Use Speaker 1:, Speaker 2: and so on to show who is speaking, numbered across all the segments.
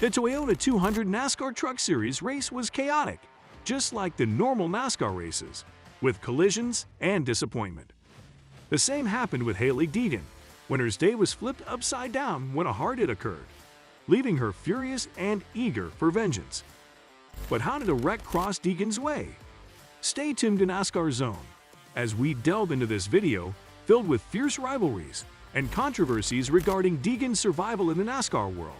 Speaker 1: The Toyota 200 NASCAR Truck Series race was chaotic, just like the normal NASCAR races, with collisions and disappointment. The same happened with Hailie Deegan, when her day was flipped upside down when a hard hit occurred, leaving her furious and eager for vengeance. But how did a wreck cross Deegan's way? Stay tuned to NASCAR Zone as we delve into this video filled with fierce rivalries and controversies regarding Deegan's survival in the NASCAR world.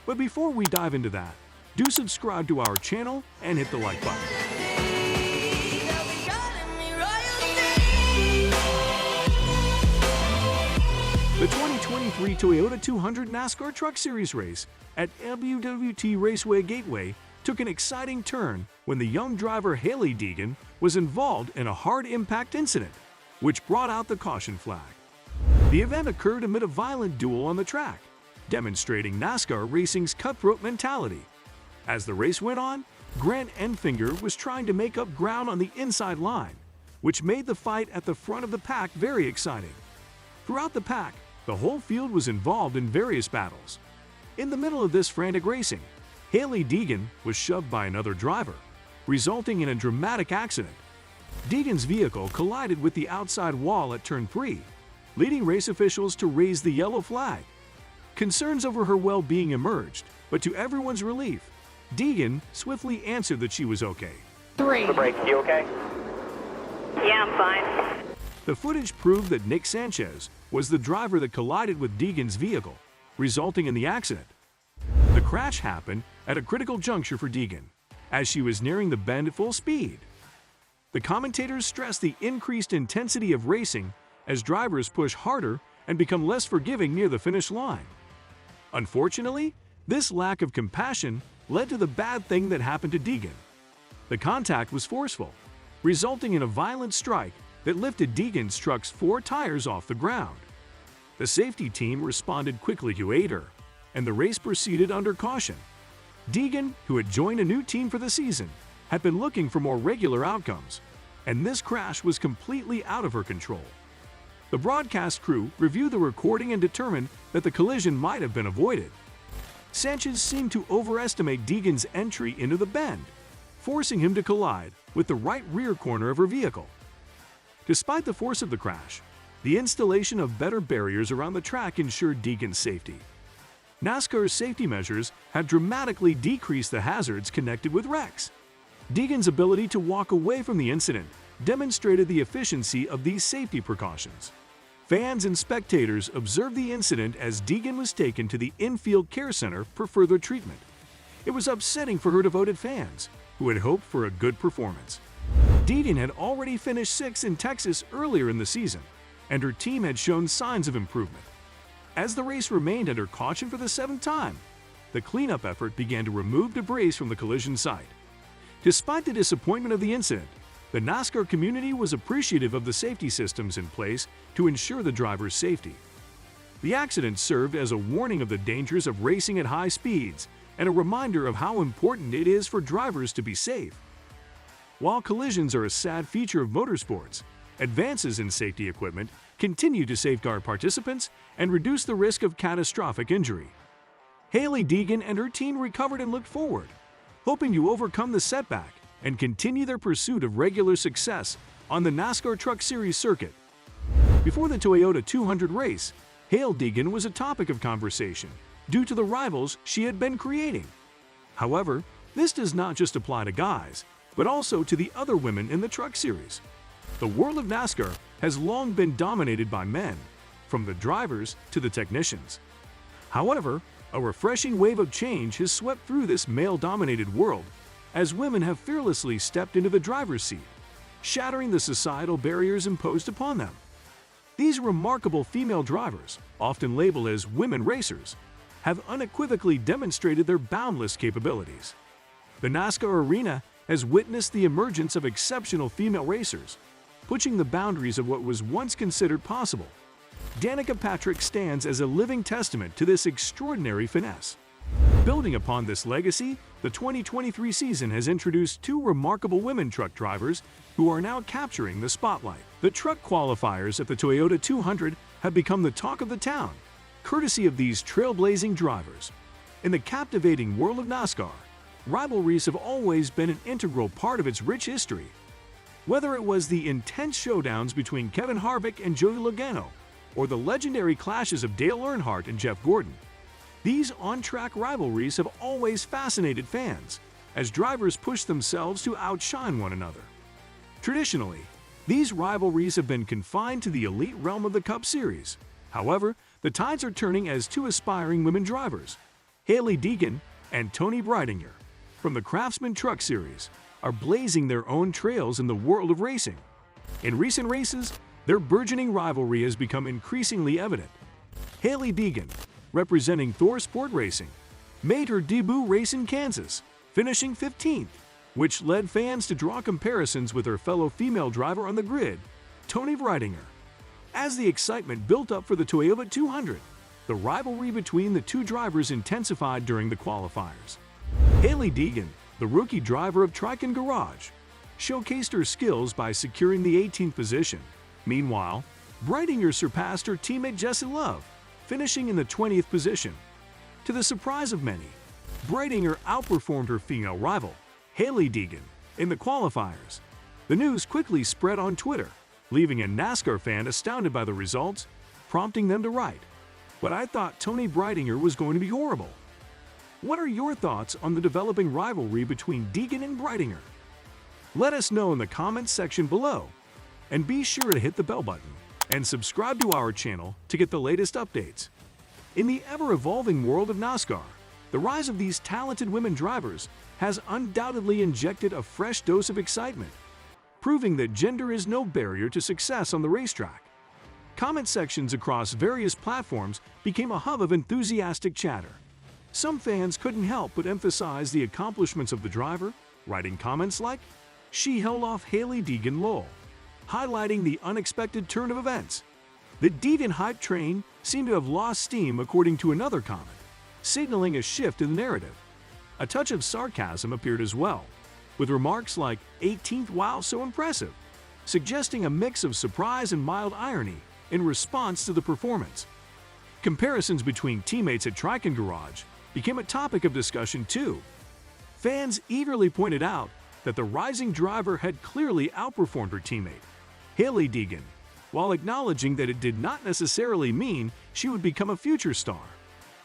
Speaker 1: But before we dive into that, do subscribe to our channel and hit the like button. The 2023 Toyota 200 NASCAR Truck Series race at WWT Raceway Gateway took an exciting turn when the young driver Hailie Deegan was involved in a hard impact incident, which brought out the caution flag. The event occurred amid a violent duel on the track, demonstrating NASCAR racing's cutthroat mentality. As the race went on, Grant Enfinger was trying to make up ground on the inside line, which made the fight at the front of the pack very exciting. Throughout the pack, the whole field was involved in various battles. In the middle of this frantic racing, Hailie Deegan was shoved by another driver, resulting in a dramatic accident. Deegan's vehicle collided with the outside wall at turn 3, leading race officials to raise the yellow flag. Concerns over her well-being emerged, but to everyone's relief, Deegan swiftly answered that she was okay.
Speaker 2: The brake, you okay?
Speaker 3: Yeah, I'm fine.
Speaker 1: The footage proved that Nick Sanchez was the driver that collided with Deegan's vehicle, resulting in the accident. The crash happened at a critical juncture for Deegan, as she was nearing the bend at full speed. The commentators stressed the increased intensity of racing as drivers push harder and become less forgiving near the finish line. Unfortunately, this lack of compassion led to the bad thing that happened to Deegan. The contact was forceful, resulting in a violent strike that lifted Deegan's truck's 4 tires off the ground. The safety team responded quickly to aid her, and the race proceeded under caution. Deegan, who had joined a new team for the season, had been looking for more regular outcomes, and this crash was completely out of her control. The broadcast crew reviewed the recording and determined that the collision might have been avoided. Sanchez seemed to overestimate Deegan's entry into the bend, forcing him to collide with the right rear corner of her vehicle. Despite the force of the crash, the installation of better barriers around the track ensured Deegan's safety. NASCAR's safety measures have dramatically decreased the hazards connected with wrecks. Deegan's ability to walk away from the incident demonstrated the efficiency of these safety precautions. Fans and spectators observed the incident as Deegan was taken to the infield care center for further treatment. It was upsetting for her devoted fans, who had hoped for a good performance. Deegan had already finished 6th in Texas earlier in the season, and her team had shown signs of improvement. As the race remained under caution for the 7th time, the cleanup effort began to remove debris from the collision site. Despite the disappointment of the incident, the NASCAR community was appreciative of the safety systems in place to ensure the driver's safety. The accident served as a warning of the dangers of racing at high speeds and a reminder of how important it is for drivers to be safe. While collisions are a sad feature of motorsports, advances in safety equipment continue to safeguard participants and reduce the risk of catastrophic injury. Hailie Deegan and her team recovered and looked forward, hoping to overcome the setback and continue their pursuit of regular success on the NASCAR Truck Series circuit. Before the Toyota 200 race, Hailie Deegan was a topic of conversation due to the rivals she had been creating. However, this does not just apply to guys, but also to the other women in the Truck Series. The world of NASCAR has long been dominated by men, from the drivers to the technicians. However, a refreshing wave of change has swept through this male-dominated world as women have fearlessly stepped into the driver's seat, shattering the societal barriers imposed upon them. These remarkable female drivers, often labeled as women racers, have unequivocally demonstrated their boundless capabilities. The NASCAR arena has witnessed the emergence of exceptional female racers, pushing the boundaries of what was once considered possible. Danica Patrick stands as a living testament to this extraordinary finesse. Building upon this legacy, the 2023 season has introduced 2 remarkable women truck drivers who are now capturing the spotlight. The truck qualifiers at the Toyota 200 have become the talk of the town, courtesy of these trailblazing drivers. In the captivating world of NASCAR, rivalries have always been an integral part of its rich history. Whether it was the intense showdowns between Kevin Harvick and Joey Logano, or the legendary clashes of Dale Earnhardt and Jeff Gordon, these on-track rivalries have always fascinated fans as drivers push themselves to outshine one another. Traditionally, these rivalries have been confined to the elite realm of the Cup Series. However, the tides are turning as two aspiring women drivers, Hailie Deegan and Toni Breidinger, from the Craftsman Truck Series, are blazing their own trails in the world of racing. In recent races, their burgeoning rivalry has become increasingly evident. Hailie Deegan, representing Thor Sport Racing, made her debut race in Kansas, finishing 15th, which led fans to draw comparisons with her fellow female driver on the grid, Toni Breidinger. As the excitement built up for the Toyota 200, the rivalry between the two drivers intensified during the qualifiers. Hailie Deegan, the rookie driver of Tricon Garage, showcased her skills by securing the 18th position. Meanwhile, Breidinger surpassed her teammate Jessie Love, finishing in the 20th position. To the surprise of many, Breidinger outperformed her female rival, Hailie Deegan, in the qualifiers. The news quickly spread on Twitter, leaving a NASCAR fan astounded by the results, prompting them to write, "But I thought Toni Breidinger was going to be horrible." What are your thoughts on the developing rivalry between Deegan and Breidinger? Let us know in the comments section below, and be sure to hit the bell button and subscribe to our channel to get the latest updates. In the ever-evolving world of NASCAR, the rise of these talented women drivers has undoubtedly injected a fresh dose of excitement, proving that gender is no barrier to success on the racetrack. Comment sections across various platforms became a hub of enthusiastic chatter. Some fans couldn't help but emphasize the accomplishments of the driver, writing comments like, "She held off Hailie Deegan lol," highlighting the unexpected turn of events. The Deegan hype train seemed to have lost steam, according to another comment, signaling a shift in the narrative. A touch of sarcasm appeared as well, with remarks like, "18th, wow, so impressive," suggesting a mix of surprise and mild irony in response to the performance. Comparisons between teammates at Tricon Garage became a topic of discussion too. Fans eagerly pointed out that the rising driver had clearly outperformed her teammate, Hailie Deegan, while acknowledging that it did not necessarily mean she would become a future star.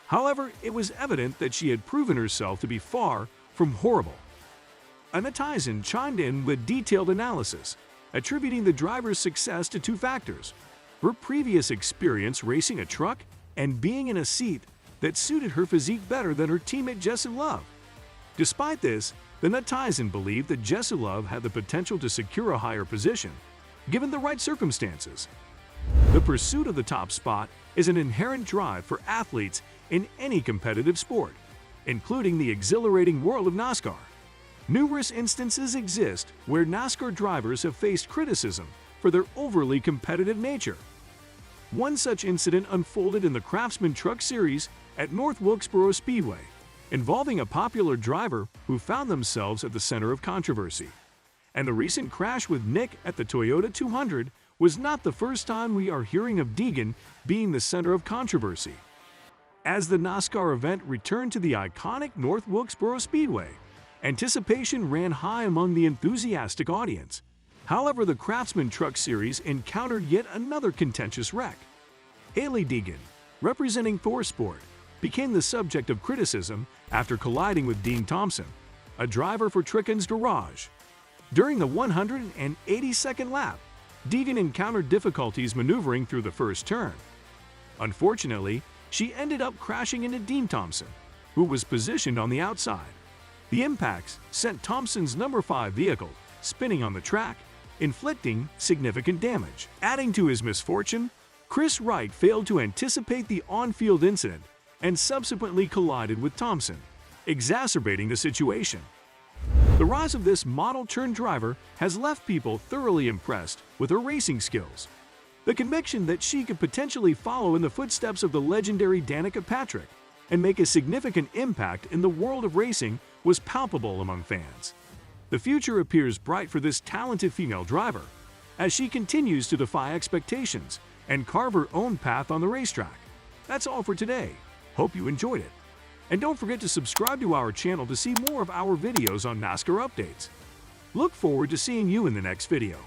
Speaker 1: However, it was evident that she had proven herself to be far from horrible. A netizen chimed in with detailed analysis, attributing the driver's success to two factors: her previous experience racing a truck and being in a seat that suited her physique better than her teammate Jessie Love. Despite this, the netizen believed that Jessie Love had the potential to secure a higher position, given the right circumstances. The pursuit of the top spot is an inherent drive for athletes in any competitive sport, including the exhilarating world of NASCAR. Numerous instances exist where NASCAR drivers have faced criticism for their overly competitive nature. One such incident unfolded in the Craftsman Truck Series at North Wilkesboro Speedway, involving a popular driver who found themselves at the center of controversy. And the recent crash with Nick at the Toyota 200 was not the first time we are hearing of Deegan being the center of controversy. As the NASCAR event returned to the iconic North Wilkesboro Speedway, anticipation ran high among the enthusiastic audience. However, the Craftsman Truck Series encountered yet another contentious wreck. Hailie Deegan, representing Thor Sport, became the subject of criticism after colliding with Dean Thompson, a driver for Tricon's Garage. During the 182nd lap, Deegan encountered difficulties maneuvering through the first turn. Unfortunately, she ended up crashing into Dean Thompson, who was positioned on the outside. The impacts sent Thompson's number 5 vehicle spinning on the track, inflicting significant damage. Adding to his misfortune, Chris Wright failed to anticipate the on-field incident and subsequently collided with Thompson, exacerbating the situation. The rise of this model-turned-driver has left people thoroughly impressed with her racing skills. The conviction that she could potentially follow in the footsteps of the legendary Danica Patrick and make a significant impact in the world of racing was palpable among fans. The future appears bright for this talented female driver, as she continues to defy expectations and carve her own path on the racetrack. That's all for today. Hope you enjoyed it. And don't forget to subscribe to our channel to see more of our videos on NASCAR updates. Look forward to seeing you in the next video.